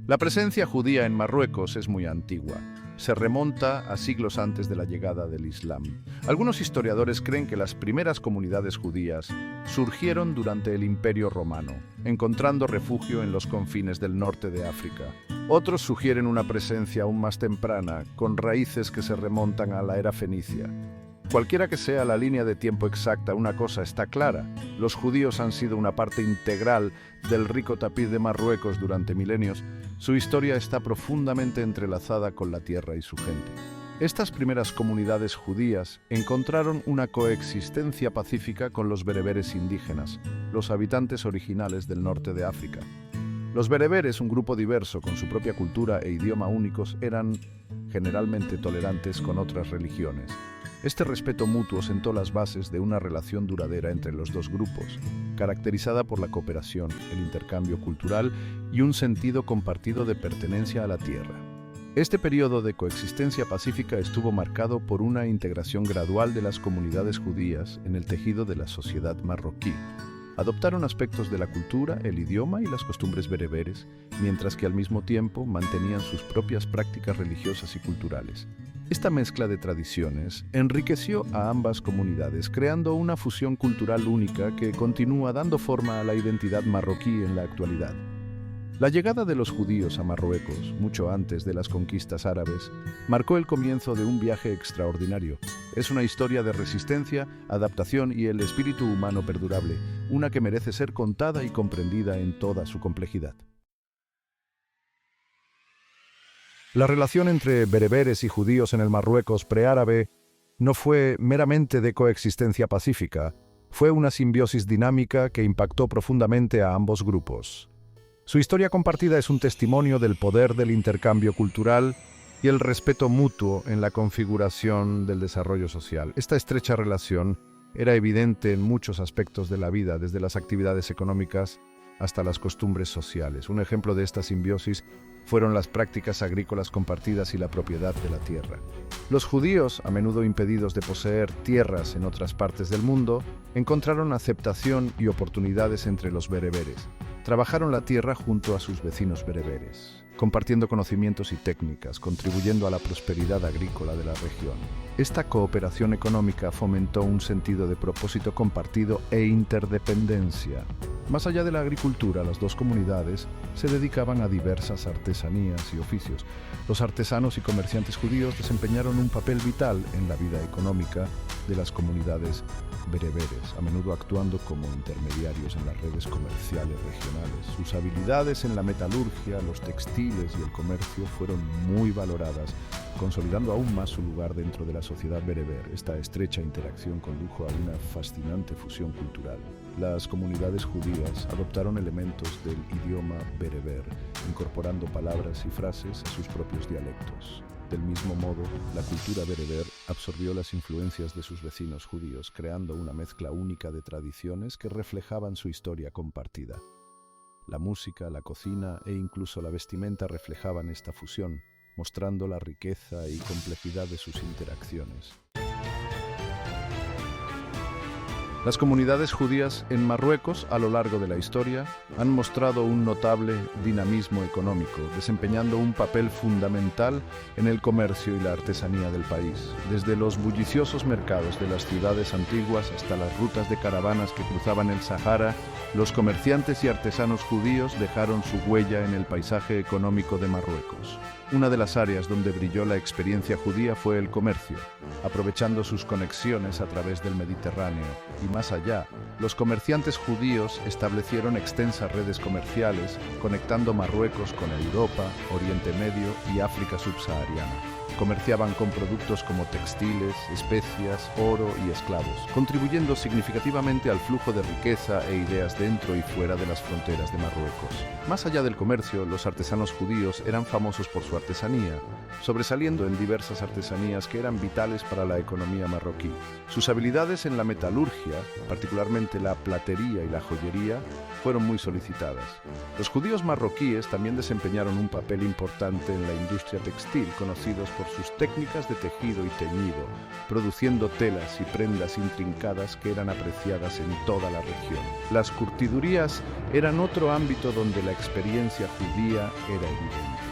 La presencia judía en Marruecos es muy antigua. Se remonta a siglos antes de la llegada del Islam. Algunos historiadores creen que las primeras comunidades judías surgieron durante el Imperio Romano, encontrando refugio en los confines del norte de África. Otros sugieren una presencia aún más temprana, con raíces que se remontan a la era fenicia. Cualquiera que sea la línea de tiempo exacta, una cosa está clara: los judíos han sido una parte integral del rico tapiz de Marruecos durante milenios. Su historia está profundamente entrelazada con la tierra y su gente. Estas primeras comunidades judías encontraron una coexistencia pacífica con los bereberes indígenas, los habitantes originales del norte de África. Los bereberes, un grupo diverso con su propia cultura e idioma únicos, eran generalmente tolerantes con otras religiones. Este respeto mutuo sentó las bases de una relación duradera entre los dos grupos, caracterizada por la cooperación, el intercambio cultural y un sentido compartido de pertenencia a la tierra. Este periodo de coexistencia pacífica estuvo marcado por una integración gradual de las comunidades judías en el tejido de la sociedad marroquí. Adoptaron aspectos de la cultura, el idioma y las costumbres bereberes, mientras que al mismo tiempo mantenían sus propias prácticas religiosas y culturales. Esta mezcla de tradiciones enriqueció a ambas comunidades, creando una fusión cultural única que continúa dando forma a la identidad marroquí en la actualidad. La llegada de los judíos a Marruecos, mucho antes de las conquistas árabes, marcó el comienzo de un viaje extraordinario. Es una historia de resistencia, adaptación y el espíritu humano perdurable, una que merece ser contada y comprendida en toda su complejidad. La relación entre bereberes y judíos en el Marruecos preárabe no fue meramente de coexistencia pacífica, fue una simbiosis dinámica que impactó profundamente a ambos grupos. Su historia compartida es un testimonio del poder del intercambio cultural y el respeto mutuo en la configuración del desarrollo social. Esta estrecha relación era evidente en muchos aspectos de la vida, desde las actividades económicas hasta las costumbres sociales. Un ejemplo de esta simbiosis fueron las prácticas agrícolas compartidas y la propiedad de la tierra. Los judíos, a menudo impedidos de poseer tierras en otras partes del mundo, encontraron aceptación y oportunidades entre los bereberes. Trabajaron la tierra junto a sus vecinos bereberes, compartiendo conocimientos y técnicas, contribuyendo a la prosperidad agrícola de la región. Esta cooperación económica fomentó un sentido de propósito compartido e interdependencia. Más allá de la agricultura, las dos comunidades se dedicaban a diversas artesanías y oficios. Los artesanos y comerciantes judíos desempeñaron un papel vital en la vida económica de las comunidades bereberes, a menudo actuando como intermediarios en las redes comerciales regionales. Sus habilidades en la metalurgia, los textiles y el comercio fueron muy valoradas, consolidando aún más su lugar dentro de la sociedad bereber. Esta estrecha interacción condujo a una fascinante fusión cultural. Las comunidades judías adoptaron elementos del idioma bereber, incorporando palabras y frases a sus propios dialectos. Del mismo modo, la cultura bereber absorbió las influencias de sus vecinos judíos, creando una mezcla única de tradiciones que reflejaban su historia compartida. La música, la cocina e incluso la vestimenta reflejaban esta fusión, mostrando la riqueza y complejidad de sus interacciones. Las comunidades judías en Marruecos, a lo largo de la historia, han mostrado un notable dinamismo económico, desempeñando un papel fundamental en el comercio y la artesanía del país. Desde los bulliciosos mercados de las ciudades antiguas hasta las rutas de caravanas que cruzaban el Sahara, los comerciantes y artesanos judíos dejaron su huella en el paisaje económico de Marruecos. Una de las áreas donde brilló la experiencia judía fue el comercio, aprovechando sus conexiones a través del Mediterráneo y más allá. Los comerciantes judíos establecieron extensas redes comerciales, conectando Marruecos con Europa, Oriente Medio y África subsahariana. Comerciaban con productos como textiles, especias, oro y esclavos, contribuyendo significativamente al flujo de riqueza e ideas dentro y fuera de las fronteras de Marruecos. Más allá del comercio, los artesanos judíos eran famosos por su artesanía, sobresaliendo en diversas artesanías que eran vitales para la economía marroquí. Sus habilidades en la metalurgia, particularmente la platería y la joyería, fueron muy solicitadas. Los judíos marroquíes también desempeñaron un papel importante en la industria textil, conocidos por por sus técnicas de tejido y teñido, produciendo telas y prendas intrincadas que eran apreciadas en toda la región. Las curtidurías eran otro ámbito donde la experiencia judía era evidente.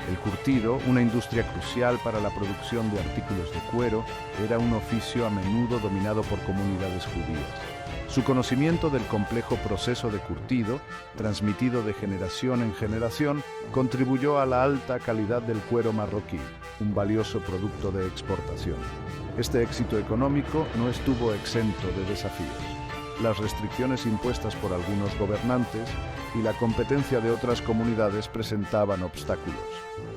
El curtido, una industria crucial para la producción de artículos de cuero, era un oficio a menudo dominado por comunidades judías. Su conocimiento del complejo proceso de curtido, transmitido de generación en generación, contribuyó a la alta calidad del cuero marroquí, un valioso producto de exportación. Este éxito económico no estuvo exento de desafíos. Las restricciones impuestas por algunos gobernantes y la competencia de otras comunidades presentaban obstáculos.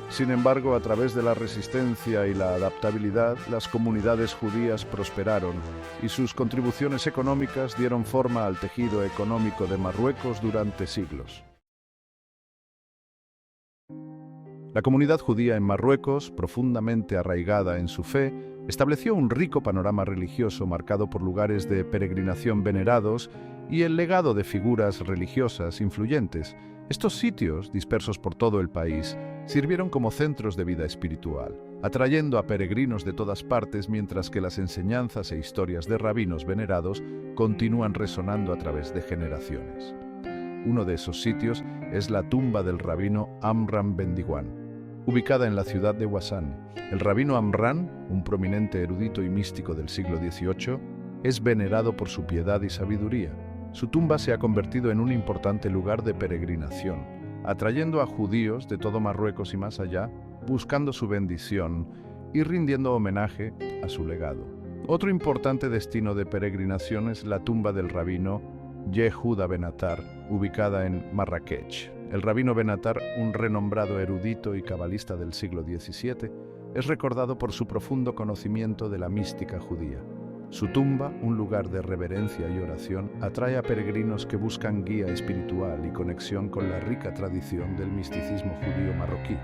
Sin embargo, a través de la resistencia y la adaptabilidad, las comunidades judías prosperaron y sus contribuciones económicas dieron forma al tejido económico de Marruecos durante siglos. La comunidad judía en Marruecos, profundamente arraigada en su fe, estableció un rico panorama religioso marcado por lugares de peregrinación venerados y el legado de figuras religiosas influyentes. Estos sitios, dispersos por todo el país, sirvieron como centros de vida espiritual, atrayendo a peregrinos de todas partes mientras que las enseñanzas e historias de rabinos venerados continúan resonando a través de generaciones. Uno de esos sitios es la tumba del rabino Amran ben Diwan, ubicada en la ciudad de Ouassane. El rabino Amran, un prominente erudito y místico del siglo XVIII, es venerado por su piedad y sabiduría. Su tumba se ha convertido en un importante lugar de peregrinación, atrayendo a judíos de todo Marruecos y más allá, buscando su bendición y rindiendo homenaje a su legado. Otro importante destino de peregrinación es la tumba del rabino Yehuda ben Attar, ubicada en Marrakech. El rabino ben Attar, un renombrado erudito y cabalista del siglo XVII, es recordado por su profundo conocimiento de la mística judía. Su tumba, un lugar de reverencia y oración, atrae a peregrinos que buscan guía espiritual y conexión con la rica tradición del misticismo judío marroquí.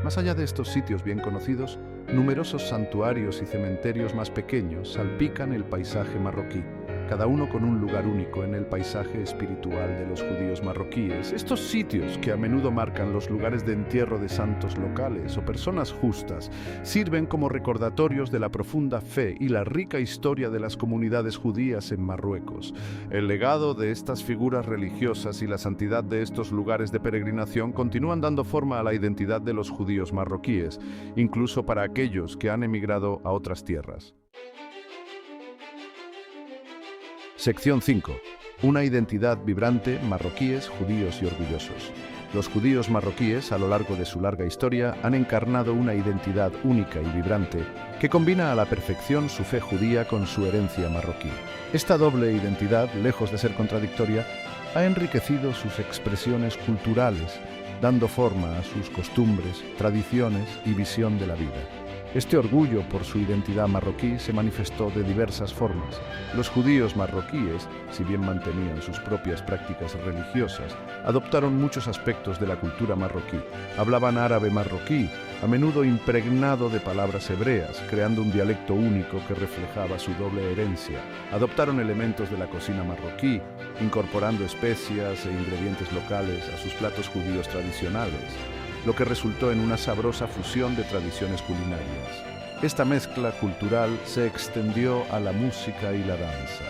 Más allá de estos sitios bien conocidos, numerosos santuarios y cementerios más pequeños salpican el paisaje marroquí, cada uno con un lugar único en el paisaje espiritual de los judíos marroquíes. Estos sitios, que a menudo marcan los lugares de entierro de santos locales o personas justas, sirven como recordatorios de la profunda fe y la rica historia de las comunidades judías en Marruecos. El legado de estas figuras religiosas y la santidad de estos lugares de peregrinación continúan dando forma a la identidad de los judíos marroquíes, incluso para aquellos que han emigrado a otras tierras. Sección 5. Una identidad vibrante, marroquíes, judíos y orgullosos. Los judíos marroquíes, a lo largo de su larga historia, han encarnado una identidad única y vibrante que combina a la perfección su fe judía con su herencia marroquí. Esta doble identidad, lejos de ser contradictoria, ha enriquecido sus expresiones culturales, dando forma a sus costumbres, tradiciones y visión de la vida. Este orgullo por su identidad marroquí se manifestó de diversas formas. Los judíos marroquíes, si bien mantenían sus propias prácticas religiosas, adoptaron muchos aspectos de la cultura marroquí. Hablaban árabe marroquí, a menudo impregnado de palabras hebreas, creando un dialecto único que reflejaba su doble herencia. Adoptaron elementos de la cocina marroquí, incorporando especias e ingredientes locales a sus platos judíos tradicionales, lo que resultó en una sabrosa fusión de tradiciones culinarias. Esta mezcla cultural se extendió a la música y la danza.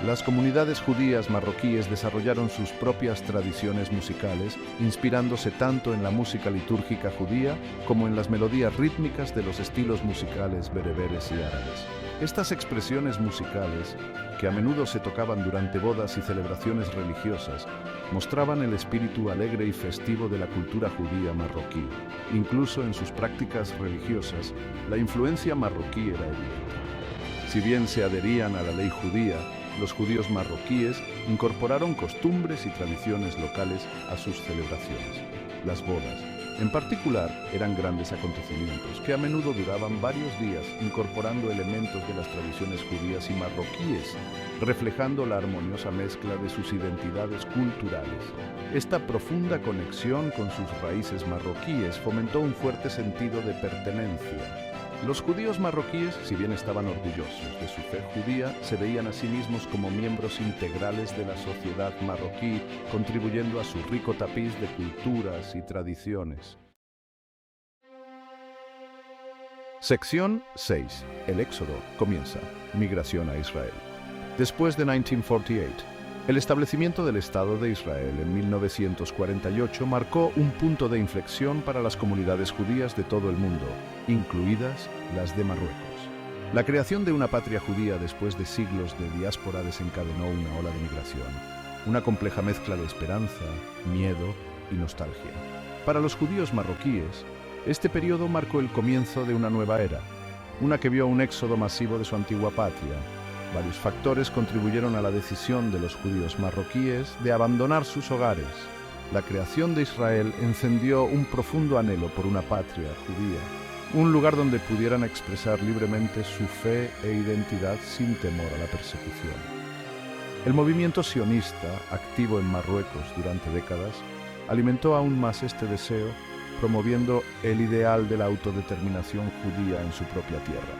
Las comunidades judías marroquíes desarrollaron sus propias tradiciones musicales, inspirándose tanto en la música litúrgica judía como en las melodías rítmicas de los estilos musicales bereberes y árabes. Estas expresiones musicales, que a menudo se tocaban durante bodas y celebraciones religiosas, mostraban el espíritu alegre y festivo de la cultura judía marroquí. Incluso en sus prácticas religiosas, la influencia marroquí era evidente. Si bien se adherían a la ley judía, los judíos marroquíes incorporaron costumbres y tradiciones locales a sus celebraciones. Las bodas, en particular, eran grandes acontecimientos que a menudo duraban varios días, incorporando elementos de las tradiciones judías y marroquíes, reflejando la armoniosa mezcla de sus identidades culturales. Esta profunda conexión con sus raíces marroquíes fomentó un fuerte sentido de pertenencia. Los judíos marroquíes, si bien estaban orgullosos de su fe judía, se veían a sí mismos como miembros integrales de la sociedad marroquí, contribuyendo a su rico tapiz de culturas y tradiciones. Sección 6. El éxodo comienza. Migración a Israel. Después de 1948, el establecimiento del Estado de Israel en 1948 marcó un punto de inflexión para las comunidades judías de todo el mundo, incluidas las de Marruecos. La creación de una patria judía después de siglos de diáspora desencadenó una ola de migración, una compleja mezcla de esperanza, miedo y nostalgia. Para los judíos marroquíes, este periodo marcó el comienzo de una nueva era, una que vio un éxodo masivo de su antigua patria. Varios factores contribuyeron a la decisión de los judíos marroquíes de abandonar sus hogares. La creación de Israel encendió un profundo anhelo por una patria judía, un lugar donde pudieran expresar libremente su fe e identidad sin temor a la persecución. El movimiento sionista, activo en Marruecos durante décadas, alimentó aún más este deseo, promoviendo el ideal de la autodeterminación judía en su propia tierra.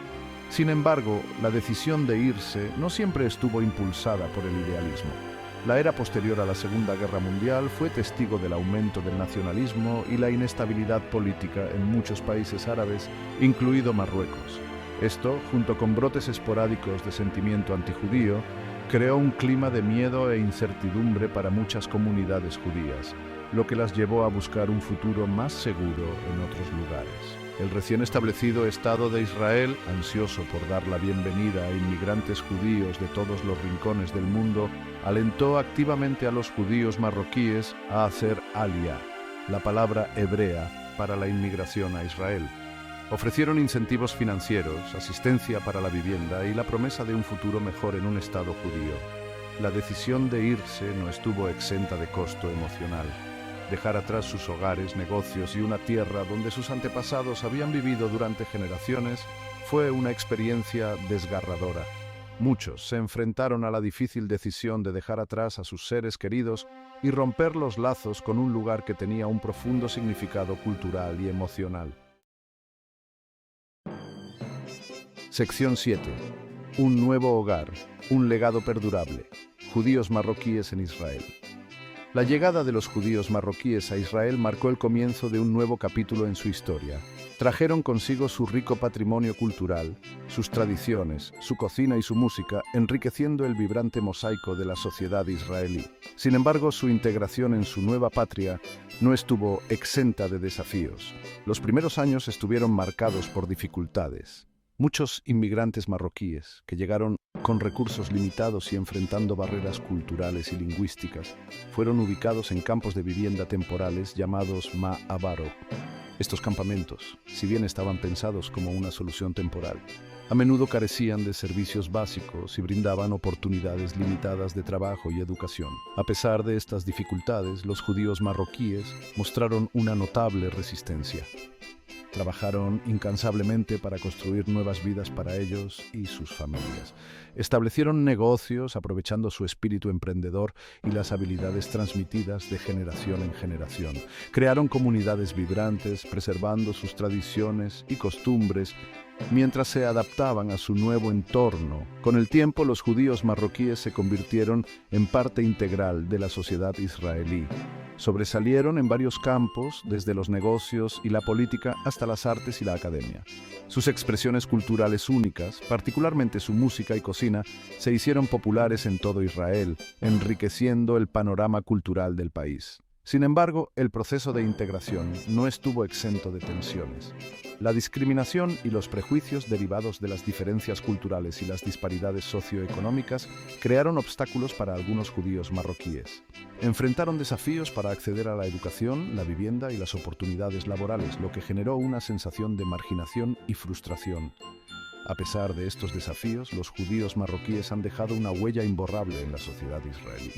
Sin embargo, la decisión de irse no siempre estuvo impulsada por el idealismo. La era posterior a la Segunda Guerra Mundial fue testigo del aumento del nacionalismo y la inestabilidad política en muchos países árabes, incluido Marruecos. Esto, junto con brotes esporádicos de sentimiento antijudío, creó un clima de miedo e incertidumbre para muchas comunidades judías, lo que las llevó a buscar un futuro más seguro en otros lugares. El recién establecido Estado de Israel, ansioso por dar la bienvenida a inmigrantes judíos de todos los rincones del mundo, alentó activamente a los judíos marroquíes a hacer aliyá, la palabra hebrea para la inmigración a Israel. Ofrecieron incentivos financieros, asistencia para la vivienda y la promesa de un futuro mejor en un Estado judío. La decisión de irse no estuvo exenta de costo emocional. Dejar atrás sus hogares, negocios y una tierra donde sus antepasados habían vivido durante generaciones fue una experiencia desgarradora. Muchos se enfrentaron a la difícil decisión de dejar atrás a sus seres queridos y romper los lazos con un lugar que tenía un profundo significado cultural y emocional. Sección 7. Un nuevo hogar, un legado perdurable. Judíos marroquíes en Israel. La llegada de los judíos marroquíes a Israel marcó el comienzo de un nuevo capítulo en su historia. Trajeron consigo su rico patrimonio cultural, sus tradiciones, su cocina y su música, enriqueciendo el vibrante mosaico de la sociedad israelí. Sin embargo, su integración en su nueva patria no estuvo exenta de desafíos. Los primeros años estuvieron marcados por dificultades. Muchos inmigrantes marroquíes, que llegaron con recursos limitados y enfrentando barreras culturales y lingüísticas, fueron ubicados en campos de vivienda temporales llamados ma'abaro. Estos campamentos, si bien estaban pensados como una solución temporal, a menudo carecían de servicios básicos y brindaban oportunidades limitadas de trabajo y educación. A pesar de estas dificultades, los judíos marroquíes mostraron una notable resistencia. Trabajaron incansablemente para construir nuevas vidas para ellos y sus familias. Establecieron negocios aprovechando su espíritu emprendedor y las habilidades transmitidas de generación en generación. Crearon comunidades vibrantes, preservando sus tradiciones y costumbres mientras se adaptaban a su nuevo entorno. Con el tiempo, los judíos marroquíes se convirtieron en parte integral de la sociedad israelí. Sobresalieron en varios campos, desde los negocios y la política hasta las artes y la academia. Sus expresiones culturales únicas, particularmente su música y cocina, se hicieron populares en todo Israel, enriqueciendo el panorama cultural del país. Sin embargo, el proceso de integración no estuvo exento de tensiones. La discriminación y los prejuicios derivados de las diferencias culturales y las disparidades socioeconómicas crearon obstáculos para algunos judíos marroquíes. Enfrentaron desafíos para acceder a la educación, la vivienda y las oportunidades laborales, lo que generó una sensación de marginación y frustración. A pesar de estos desafíos, los judíos marroquíes han dejado una huella imborrable en la sociedad israelí.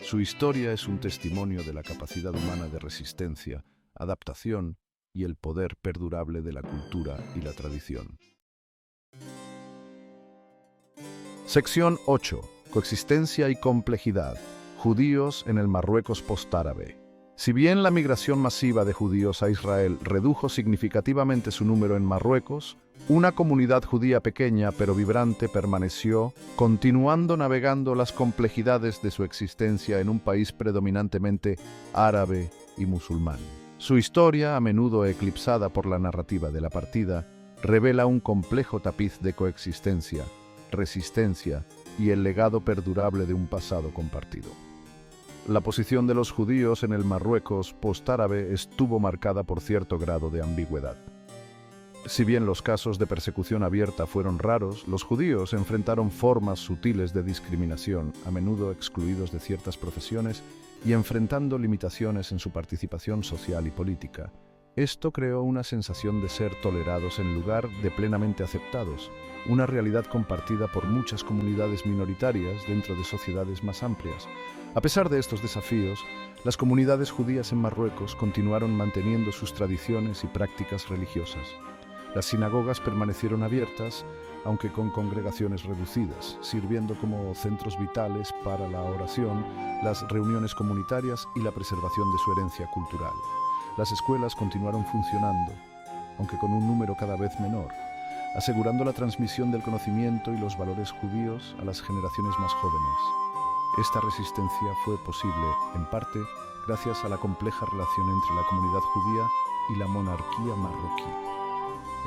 Su historia es un testimonio de la capacidad humana de resistencia, adaptación y el poder perdurable de la cultura y la tradición. Sección 8. Coexistencia y complejidad. Judíos en el Marruecos postárabe. Si bien la migración masiva de judíos a Israel redujo significativamente su número en Marruecos, una comunidad judía pequeña pero vibrante permaneció, continuando navegando las complejidades de su existencia en un país predominantemente árabe y musulmán. Su historia, a menudo eclipsada por la narrativa de la partida, revela un complejo tapiz de coexistencia, resistencia y el legado perdurable de un pasado compartido. La posición de los judíos en el Marruecos postárabe estuvo marcada por cierto grado de ambigüedad. Si bien los casos de persecución abierta fueron raros, los judíos enfrentaron formas sutiles de discriminación, a menudo excluidos de ciertas profesiones y enfrentando limitaciones en su participación social y política. Esto creó una sensación de ser tolerados en lugar de plenamente aceptados, una realidad compartida por muchas comunidades minoritarias dentro de sociedades más amplias. A pesar de estos desafíos, las comunidades judías en Marruecos continuaron manteniendo sus tradiciones y prácticas religiosas. Las sinagogas permanecieron abiertas, aunque con congregaciones reducidas, sirviendo como centros vitales para la oración, las reuniones comunitarias y la preservación de su herencia cultural. Las escuelas continuaron funcionando, aunque con un número cada vez menor, asegurando la transmisión del conocimiento y los valores judíos a las generaciones más jóvenes. Esta resistencia fue posible, en parte, gracias a la compleja relación entre la comunidad judía y la monarquía marroquí.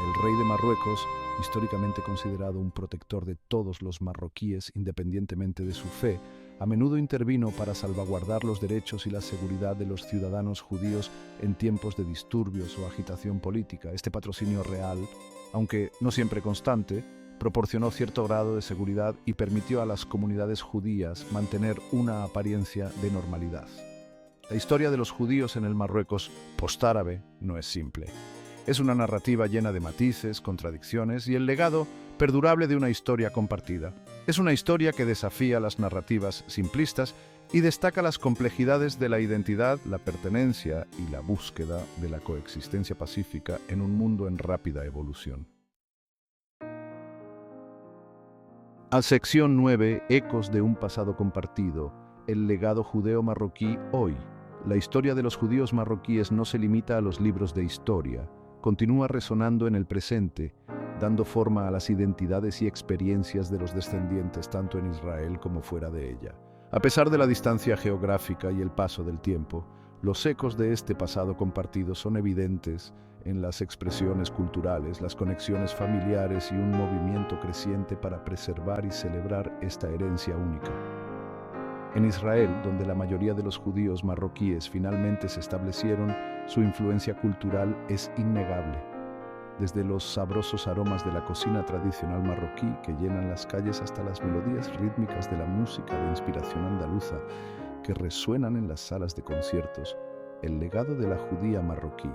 El rey de Marruecos, históricamente considerado un protector de todos los marroquíes independientemente de su fe, a menudo intervino para salvaguardar los derechos y la seguridad de los ciudadanos judíos en tiempos de disturbios o agitación política. Este patrocinio real, aunque no siempre constante, proporcionó cierto grado de seguridad y permitió a las comunidades judías mantener una apariencia de normalidad. La historia de los judíos en el Marruecos postárabe no es simple. Es una narrativa llena de matices, contradicciones y el legado perdurable de una historia compartida. Es una historia que desafía las narrativas simplistas y destaca las complejidades de la identidad, la pertenencia y la búsqueda de la coexistencia pacífica en un mundo en rápida evolución. A sección 9, Ecos de un pasado compartido, el legado judeo-marroquí hoy. La historia de los judíos marroquíes no se limita a los libros de historia, continúa resonando en el presente, dando forma a las identidades y experiencias de los descendientes tanto en Israel como fuera de ella. A pesar de la distancia geográfica y el paso del tiempo, los ecos de este pasado compartido son evidentes en las expresiones culturales, las conexiones familiares y un movimiento creciente para preservar y celebrar esta herencia única. En Israel, donde la mayoría de los judíos marroquíes finalmente se establecieron, su influencia cultural es innegable. Desde los sabrosos aromas de la cocina tradicional marroquí que llenan las calles hasta las melodías rítmicas de la música de inspiración andaluza que resuenan en las salas de conciertos, el legado de la judía marroquí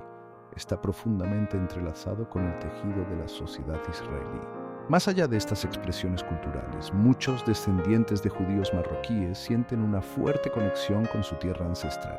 está profundamente entrelazado con el tejido de la sociedad israelí. Más allá de estas expresiones culturales, muchos descendientes de judíos marroquíes sienten una fuerte conexión con su tierra ancestral.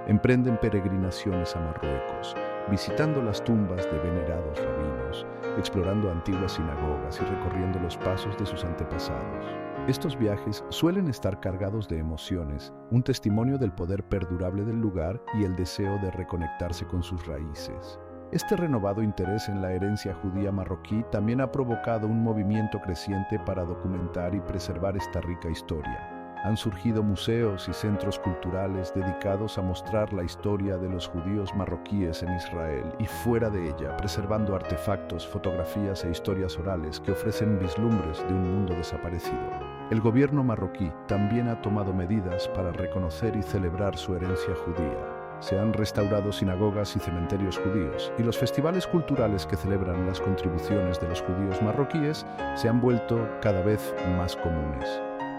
Emprenden peregrinaciones a Marruecos, visitando las tumbas de venerados rabinos, explorando antiguas sinagogas y recorriendo los pasos de sus antepasados. Estos viajes suelen estar cargados de emociones, un testimonio del poder perdurable del lugar y el deseo de reconectarse con sus raíces. Este renovado interés en la herencia judía marroquí también ha provocado un movimiento creciente para documentar y preservar esta rica historia. Han surgido museos y centros culturales dedicados a mostrar la historia de los judíos marroquíes en Israel y fuera de ella, preservando artefactos, fotografías e historias orales que ofrecen vislumbres de un mundo desaparecido. El gobierno marroquí también ha tomado medidas para reconocer y celebrar su herencia judía. Se han restaurado sinagogas y cementerios judíos, y los festivales culturales que celebran las contribuciones de los judíos marroquíes se han vuelto cada vez más comunes.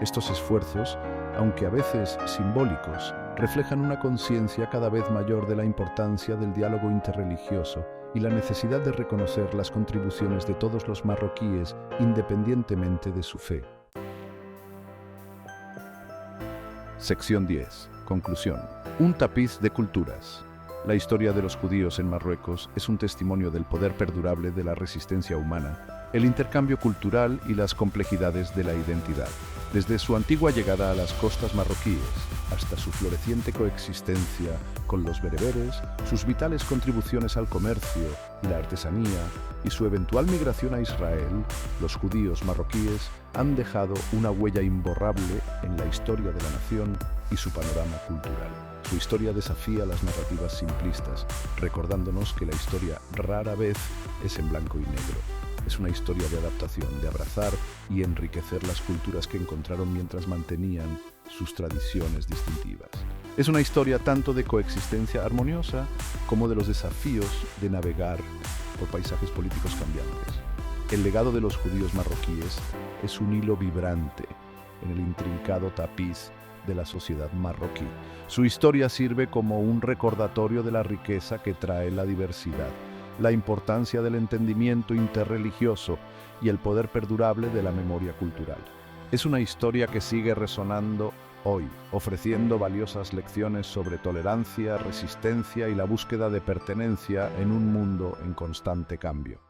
Estos esfuerzos, aunque a veces simbólicos, reflejan una conciencia cada vez mayor de la importancia del diálogo interreligioso y la necesidad de reconocer las contribuciones de todos los marroquíes independientemente de su fe. Sección 10. Conclusión. Un tapiz de culturas. La historia de los judíos en Marruecos es un testimonio del poder perdurable de la resistencia humana, el intercambio cultural y las complejidades de la identidad. Desde su antigua llegada a las costas marroquíes hasta su floreciente coexistencia con los bereberes, sus vitales contribuciones al comercio y la artesanía y su eventual migración a Israel, los judíos marroquíes han dejado una huella imborrable en la historia de la nación y su panorama cultural. Su historia desafía las narrativas simplistas, recordándonos que la historia rara vez es en blanco y negro. Es una historia de adaptación, de abrazar y enriquecer las culturas que encontraron mientras mantenían sus tradiciones distintivas. Es una historia tanto de coexistencia armoniosa como de los desafíos de navegar por paisajes políticos cambiantes. El legado de los judíos marroquíes es un hilo vibrante en el intrincado tapiz de la sociedad marroquí. Su historia sirve como un recordatorio de la riqueza que trae la diversidad, la importancia del entendimiento interreligioso y el poder perdurable de la memoria cultural. Es una historia que sigue resonando hoy, ofreciendo valiosas lecciones sobre tolerancia, resistencia y la búsqueda de pertenencia en un mundo en constante cambio.